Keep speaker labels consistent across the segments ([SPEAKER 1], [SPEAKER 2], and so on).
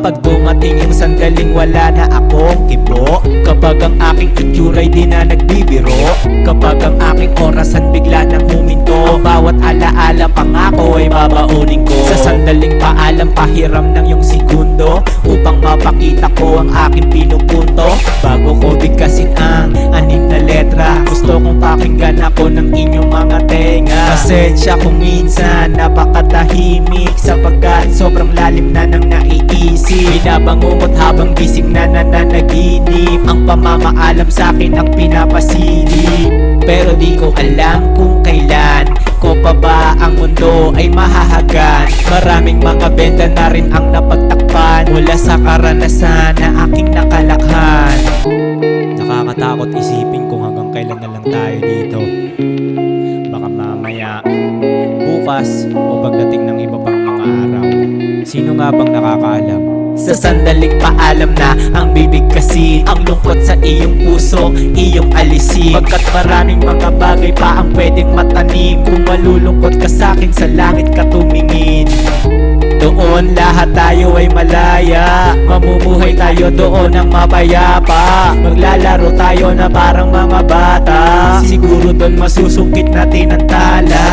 [SPEAKER 1] Kapag dumating yung sandaling wala na akong kibo, kapag ang aking itsura'y di na nagbibiro, kapag ang aking orasan bigla nang huminto, ang bawat alaala pangako ay babaunin ko. Sa sandaling paalam pahiram ng yung segundo, upang mapakita ko ang aking pinupunto. Bago ko bigkasin ang anim na letra, gusto kong pakinggan ako ng inyong mga tenga. Pasensya kung minsan napakatahimik, sapagkat sobrang lalim na ng naiisip. Binabangungot habang gising na nananaginip, ang pamamaalam sa'kin ang pinapasilip. Pero di ko alam kung kailan ko pa ba ang mundo ay mahahagan. Maraming mga benda na rin ang napagtakpan mula sa karanasan na aking nakalakhan. Nakakatakot isipin kung hanggang kailan na lang tayo dito. Baka mamaya, bukas, o pagdating ng iba pang mga araw. Sino nga bang nakakaalam? Sa sandaling paalam na ang bibigkasin, ang lungkot sa iyong puso, iyong alisin. Pagkat maraming mga bagay pa ang pwedeng matanim, kung malulungkot ka sa'kin sa langit ka tumingin. Doon lahat tayo ay malaya, mamumuhay tayo doon ng mapayapa. Maglalaro tayo na parang mga bata, siguro doon masusungkit natin ang tala.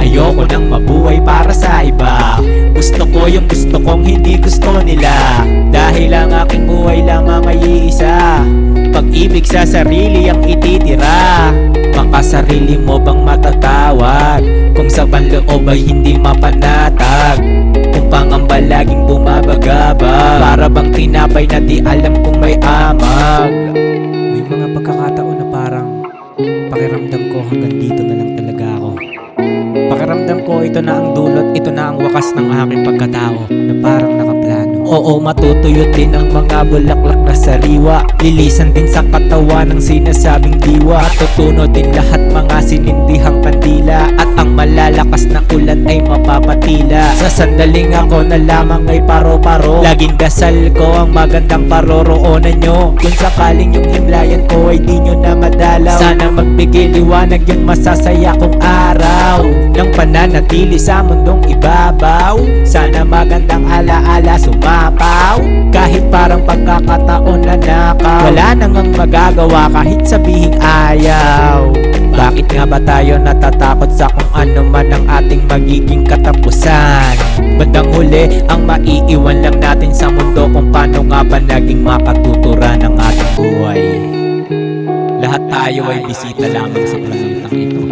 [SPEAKER 1] Ayoko nang mabuhay para sa iba, gusto ko yung gusto kong hindi gusto nila. Dahil ang aking buhay lamang ay iisa, pag-ibig sa sarili ang ititira. Makasarili mo bang matatawag kung sa panloob ay hindi mapanatag? Kung pangamba laging bumabagabag, para bang tinapay na di alam kung may amag. May mga pagkakataon na parang pakiramdam ko hanggang dito na lang talaga ako. Pakiramdam ko ito na ang dulot, ito na ang wakas ng aking pagkatao, na parang nakaplano. Oo, matutuyot din ang mga bulaklak na sariwa, lilisan din sa katawan ng sinasabing diwa. Matutuno din lahat mga sinindihang kandila, at ang malalakas na ulan ay mapapatila. Sa sandaling ako na lamang ay paro-paro, laging dasal ko ang magandang paroroonan nyo. Kung sakaling yung himlayan ko ay di nyo na madalaw, sana magbigay liwanag yung masasaya kong araw ng pananatili sa mundong ibabaw. Sana magandang alaala sumapaw, kahit parang pagkakataon na nakaw. Wala nang magagawa kahit sabihing ayaw. Bakit nga ba tayo natatakot sa kung ano man ang ating magiging katapusan? Bandang huli, ang maiiwan lang natin sa mundo kung paano nga ba naging makatutura ng ating buhay. Lahat tayo ay bisita lamang sa planetang ito.